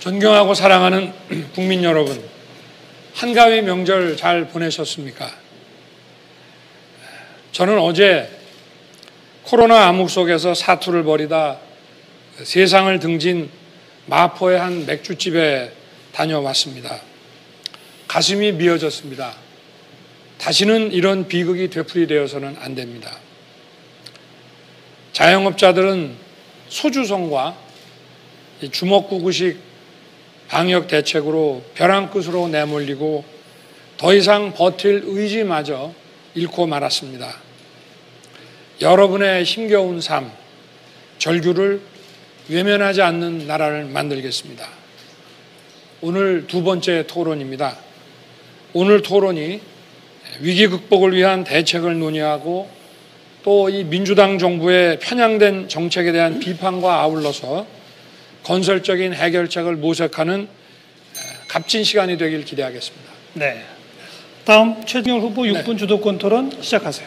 존경하고 사랑하는 국민 여러분, 한가위 명절 잘 보내셨습니까? 저는 어제 코로나 암흑 속에서 사투를 벌이다 세상을 등진 마포의 한 맥주집에 다녀왔습니다. 가슴이 미어졌습니다. 다시는 이런 비극이 되풀이되어서는 안 됩니다. 자영업자들은 소주성과 주먹구구식 방역 대책으로 벼랑 끝으로 내몰리고 더 이상 버틸 의지마저 잃고 말았습니다. 여러분의 힘겨운 삶, 절규를 외면하지 않는 나라를 만들겠습니다. 오늘 두 번째 토론입니다. 오늘 토론이 위기 극복을 위한 대책을 논의하고 또 이 민주당 정부의 편향된 정책에 대한 비판과 아울러서 건설적인 해결책을 모색하는 값진 시간이 되길 기대하겠습니다. 네. 다음 최진영 후보 6분 주도권 토론 시작하세요.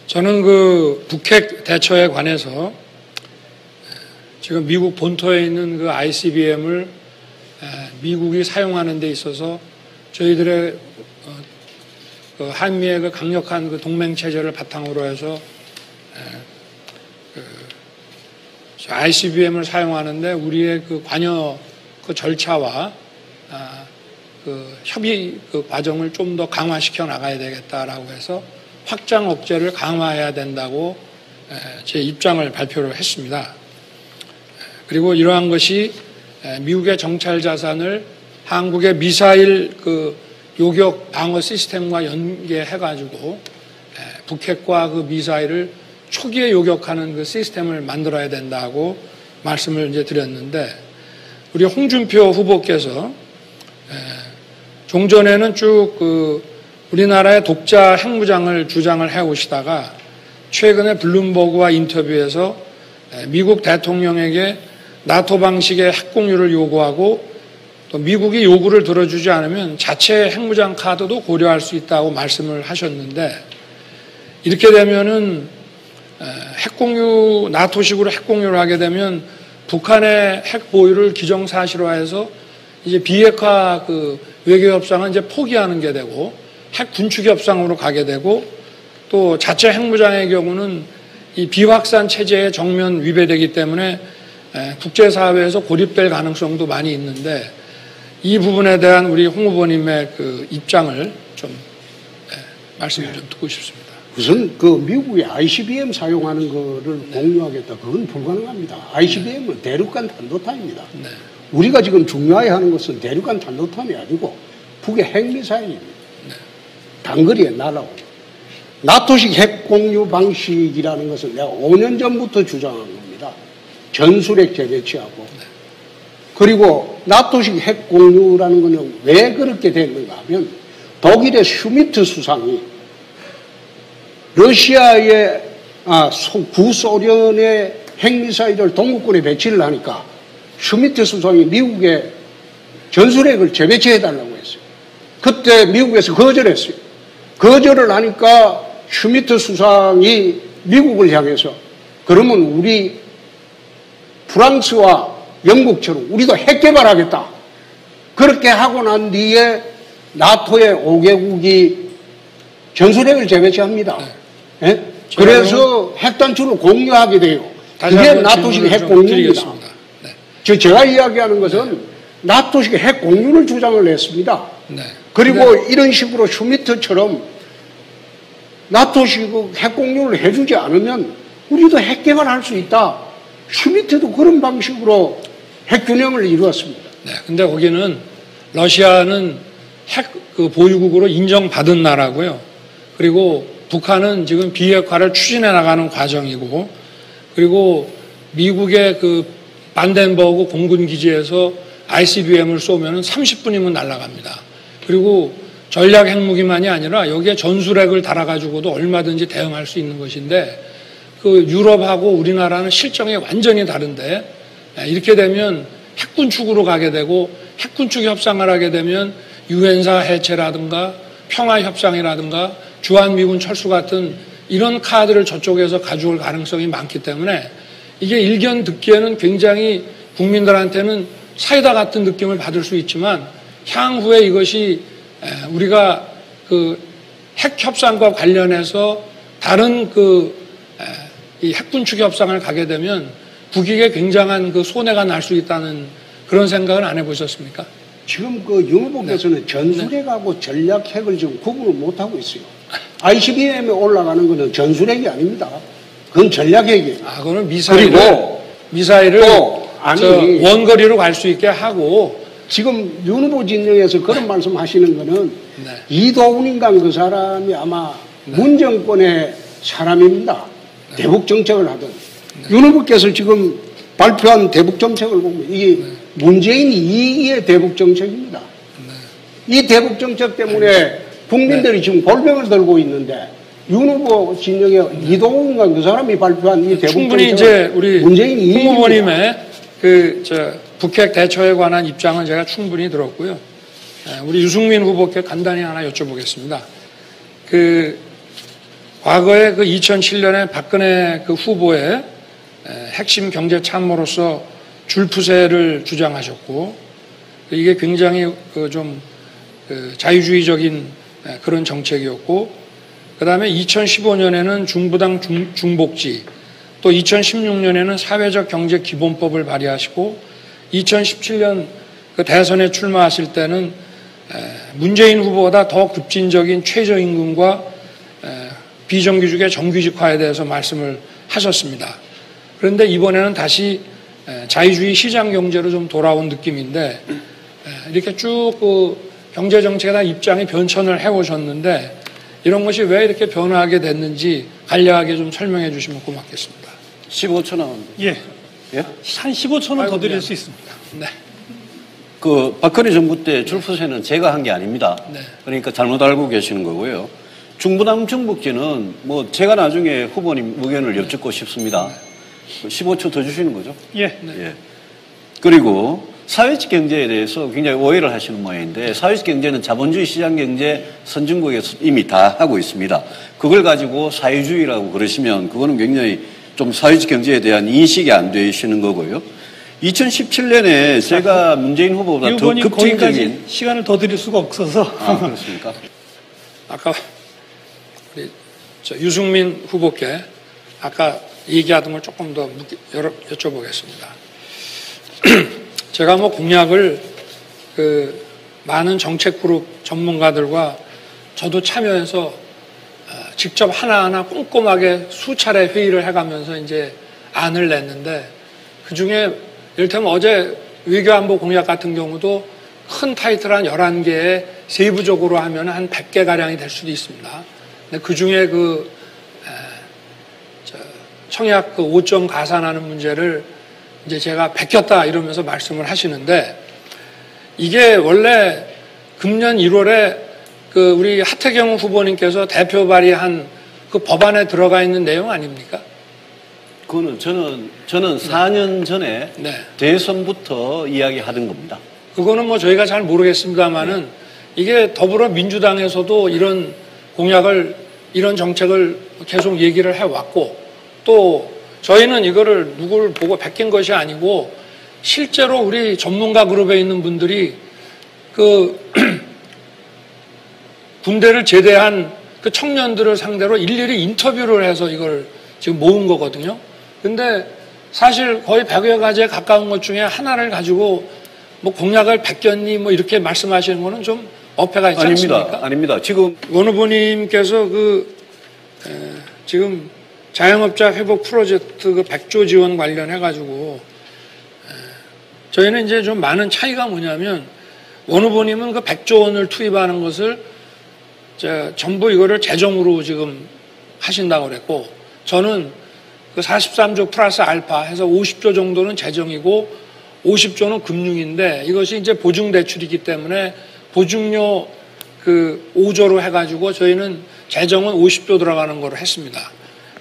저는 그 북핵 대처에 관해서 지금 미국 본토에 있는 그 ICBM을 미국이 사용하는 데 있어서 저희들의 그 한미의 그 강력한 그 동맹 체제를 바탕으로 해서 ICBM을 사용하는데 우리의 그 관여 그 절차와 그 협의 그 과정을 좀 더 강화시켜 나가야 되겠다라고 해서 확장 억제를 강화해야 된다고 제 입장을 발표를 했습니다. 그리고 이러한 것이 미국의 정찰 자산을 한국의 미사일 그 요격 방어 시스템과 연계해가지고 북핵과 그 미사일을 초기에 요격하는 그 시스템을 만들어야 된다고 말씀을 이제 드렸는데, 우리 홍준표 후보께서 종전에는 쭉 그 우리나라의 독자 핵무장을 주장을 해오시다가 최근에 블룸버그와 인터뷰에서 미국 대통령에게 나토 방식의 핵공유를 요구하고 또 미국이 요구를 들어주지 않으면 자체 핵무장 카드도 고려할 수 있다고 말씀을 하셨는데, 이렇게 되면은 핵공유, 나토식으로 핵공유를 하게 되면 북한의 핵 보유를 기정사실화해서 이제 비핵화 그 외교 협상은 이제 포기하는 게 되고 핵 군축 협상으로 가게 되고, 또 자체 핵무장의 경우는 이 비확산 체제에 정면 위배되기 때문에 국제사회에서 고립될 가능성도 많이 있는데, 이 부분에 대한 우리 홍 후보님의 그 입장을 좀 말씀을 좀 듣고 싶습니다. 우선 그 미국이 ICBM 사용하는 거를 공유하겠다, 그건 불가능합니다. ICBM은 대륙간 탄도탄입니다. 네. 우리가 지금 중요해하는 것은 대륙간 탄도탄이 아니고 북의 핵미사일입니다. 네. 단거리에 날아오고. 나토식 핵 공유 방식이라는 것은 내가 5년 전부터 주장한 겁니다. 전술핵 재배치하고. 네. 그리고 나토식 핵 공유라는 것은 왜 그렇게 됐는가 하면 독일의 슈미트 수상이 러시아의 구소련의 핵미사일을 동구권에 배치를 하니까 슈미트 수상이 미국에 전술핵을 재배치해달라고 했어요. 그때 미국에서 거절했어요. 거절을 하니까 슈미트 수상이 미국을 향해서 그러면 우리 프랑스와 영국처럼 우리도 핵 개발하겠다. 그렇게 하고 난 뒤에 나토의 5개국이 전술핵을 재배치합니다. 네? 그래서 핵단추를 공유하게 돼요. 그게 나토식 핵 공유입니다. 네. 제가 이야기하는 것은 나토식 핵 공유를 주장을 했습니다. 네. 그리고 이런 식으로 슈미트처럼 나토식 핵 공유를 해주지 않으면 우리도 핵 개발할 수 있다. 슈미트도 그런 방식으로 핵 균형을 이루었습니다. 네. 근데 거기는 러시아는 핵 그 보유국으로 인정받은 나라고요. 그리고 북한은 지금 비핵화를 추진해 나가는 과정이고, 그리고 미국의 그 반덴버그 공군 기지에서 ICBM을 쏘면은 30분이면 날아갑니다. 그리고 전략 핵무기만이 아니라 여기에 전술핵을 달아가지고도 얼마든지 대응할 수 있는 것인데, 그 유럽하고 우리나라는 실정이 완전히 다른데, 이렇게 되면 핵군축으로 가게 되고, 핵군축 협상을 하게 되면 유엔사 해체라든가 평화협상이라든가 주한미군 철수 같은 이런 카드를 저쪽에서 가져올 가능성이 많기 때문에 이게 일견 듣기에는 굉장히 국민들한테는 사이다 같은 느낌을 받을 수 있지만 향후에 이것이 우리가 그 핵 협상과 관련해서 다른 이 핵군축 협상을 가게 되면 국익에 굉장한 그 손해가 날 수 있다는 그런 생각은 안 해보셨습니까? 지금 그 윤 후보께서는 전술핵하고 전략핵을 지금 구분을 못하고 있어요. ICBM에 올라가는 것은 전술핵이 아닙니다. 그건 전략핵이에요. 그거는 그리고 미사일을 또 원거리로 갈 수 있게 하고 지금 윤 후보 진영에서 그런 말씀하시는 거는 이도훈인가 그 사람이 아마 문정권의 사람입니다. 대북 정책을 하던 윤 후보께서 지금 발표한 대북 정책을 보면 이게 문재인 2기의 대북 정책입니다. 이 대북 정책 때문에 국민들이 지금 골병을 들고 있는데 윤 후보 진영의 이도훈인가 그 사람이 발표한 이 대북 충분히 정책은 이제 우리 문재인 2기입니다. 홍 후보님의 북핵 대처에 관한 입장은 제가 충분히 들었고요. 우리 유승민 후보께 간단히 하나 여쭤보겠습니다. 과거에 2007년에 박근혜 후보의 핵심 경제 참모로서 줄푸세를 주장하셨고, 이게 굉장히 자유주의적인 그런 정책이었고, 그 다음에 2015년에는 중부당 중복지, 또 2016년에는 사회적 경제 기본법을 발의하시고, 2017년 대선에 출마하실 때는 문재인 후보보다 더 급진적인 최저임금과 비정규직의 정규직화에 대해서 말씀을 하셨습니다. 그런데 이번에는 다시 자유주의 시장 경제로 좀 돌아온 느낌인데, 이렇게 쭉 경제정책에 대한 입장이 변천을 해오셨는데, 이런 것이 왜 이렇게 변화하게 됐는지 간략하게 좀 설명해 주시면 고맙겠습니다. 15초 남았는데. 예. 예? 한 15초는 더 드릴 수 있습니다. 네. 박근혜 정부 때 줄푸세는 제가 한 게 아닙니다. 네. 그러니까 잘못 알고 계시는 거고요. 중부당 중복지는 제가 나중에 후보님 의견을 여쭙고 싶습니다. 15초 더 주시는 거죠? 예. 네. 예. 그리고 사회적 경제에 대해서 굉장히 오해를 하시는 모양인데, 사회적 경제는 자본주의 시장 경제 선진국에서 이미 다 하고 있습니다. 그걸 가지고 사회주의라고 그러시면 그거는 굉장히 좀 사회적 경제에 대한 인식이 안 되시는 거고요. 2017년에 제가 문재인 후보보다 더 급진적인 시간을 더 드릴 수가 없어서. 그렇습니까? 아까 우리 유승민 후보께 아까 얘기하던 걸 조금 더 여쭤보겠습니다. 제가 공약을 많은 정책그룹 전문가들과 저도 참여해서 직접 하나하나 꼼꼼하게 수차례 회의를 해가면서 이제 안을 냈는데, 그 중에 이를테면 어제 외교안보 공약 같은 경우도 큰 타이틀 한 11개에 세부적으로 하면 한 100개 가량이 될 수도 있습니다. 근데 그 중에 청약 5점 가산하는 문제를 이제 제가 베꼈다 이러면서 말씀을 하시는데, 이게 원래 금년 1월에 우리 하태경 후보님께서 대표 발의한 그 법안에 들어가 있는 내용 아닙니까? 그거는 저는 4년 전에 네. 대선부터 이야기하던 겁니다. 그거는 저희가 잘 모르겠습니다만은 네. 이게 더불어민주당에서도 이런 공약을, 이런 정책을 계속 얘기를 해왔고, 또 저희는 이거를 누구를 보고 베낀 것이 아니고 실제로 우리 전문가 그룹에 있는 분들이 군대를 제대한 청년들을 상대로 일일이 인터뷰를 해서 이걸 지금 모은 거거든요. 근데 사실 거의 100여 가지에 가까운 것 중에 하나를 가지고 공약을 베꼈니 이렇게 말씀하시는 거는 좀 어폐가 있지 않습니까? 아닙니다. 지금 원 후보님께서 지금 자영업자 회복 프로젝트 100조 지원 관련해 가지고 저희는 이제 좀 많은 차이가 뭐냐면, 원 후보님은 100조 원을 투입하는 것을 전부 이거를 재정으로 지금 하신다고 그랬고, 저는 43조 플러스 알파 해서 50조 정도는 재정이고 50조는 금융인데, 이것이 이제 보증대출이기 때문에 보증료 5조로 해가지고 저희는 재정은 50조 들어가는 거로 했습니다.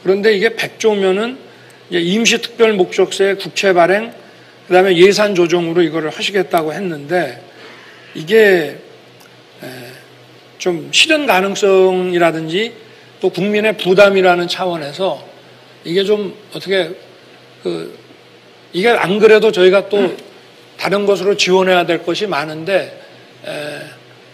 그런데 이게 100조면은 임시특별 목적세 국채 발행, 그 다음에 예산 조정으로 이거를 하시겠다고 했는데, 이게 좀 실현 가능성이라든지 또 국민의 부담이라는 차원에서 이게 좀 어떻게 이게 안 그래도 저희가 또 다른 것으로 지원해야 될 것이 많은데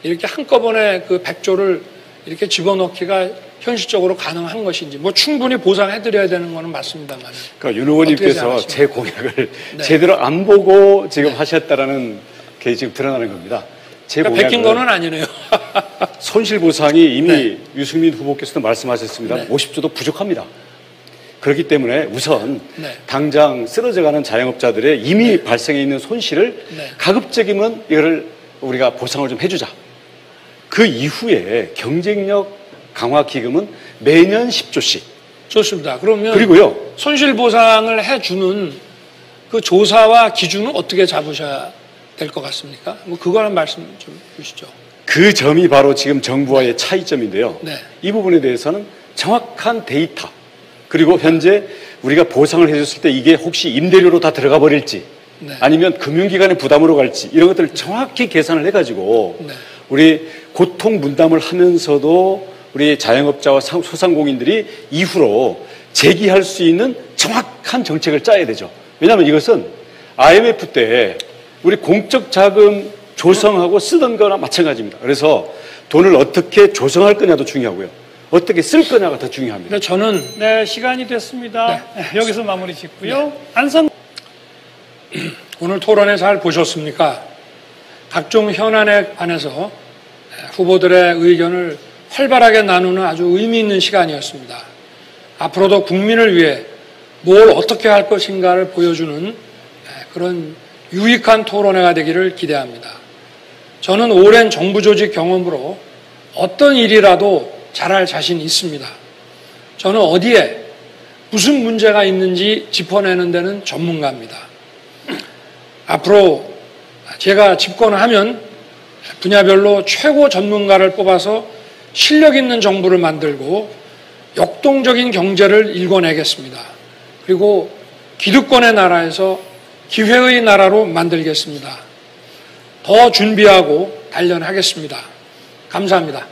이렇게 한꺼번에 그 100조를 이렇게 집어넣기가 현실적으로 가능한 것인지 뭐 충분히 보상해드려야 되는 거는 맞습니다만. 그러니까 윤 의원님께서 제 공약을 제대로 안 보고 지금 하셨다라는 게 지금 드러나는 겁니다. 제 그러니까 베낀 거는 아니네요. 손실보상이 이미 유승민 후보께서도 말씀하셨습니다. 50조도 부족합니다. 그렇기 때문에 우선 당장 쓰러져가는 자영업자들의 이미 발생해 있는 손실을 가급적이면 이거를 우리가 보상을 좀 해주자. 그 이후에 경쟁력 강화 기금은 매년 10조씩. 좋습니다. 그러면 그리고요. 손실보상을 해주는 그 조사와 기준은 어떻게 잡으셔야 될 것 같습니까? 뭐 그거는 말씀 좀 주시죠. 그 점이 바로 지금 정부와의 차이점인데요. 이 부분에 대해서는 정확한 데이터 그리고 현재 우리가 보상을 해줬을 때 이게 혹시 임대료로 다 들어가 버릴지 아니면 금융기관의 부담으로 갈지 이런 것들을 정확히 계산을 해가지고 우리 고통 분담을 하면서도 우리 자영업자와 소상공인들이 이후로 재기할 수 있는 정확한 정책을 짜야 되죠. 왜냐하면 이것은 IMF 때 우리 공적 자금 조성하고 쓰던 거나 마찬가지입니다. 그래서 돈을 어떻게 조성할 거냐도 중요하고요. 어떻게 쓸 거냐가 더 중요합니다. 저는 시간이 됐습니다. 여기서 마무리 짓고요. 안성 오늘 토론회 잘 보셨습니까? 각종 현안에 관해서 후보들의 의견을 활발하게 나누는 아주 의미 있는 시간이었습니다. 앞으로도 국민을 위해 뭘 어떻게 할 것인가를 보여주는 그런 유익한 토론회가 되기를 기대합니다. 저는 오랜 정부 조직 경험으로 어떤 일이라도 잘할 자신이 있습니다. 저는 어디에 무슨 문제가 있는지 짚어내는 데는 전문가입니다. 앞으로 제가 집권하면 분야별로 최고 전문가를 뽑아서 실력 있는 정부를 만들고 역동적인 경제를 일궈내겠습니다. 그리고 기득권의 나라에서 기회의 나라로 만들겠습니다. 더 준비하고 단련하겠습니다. 감사합니다.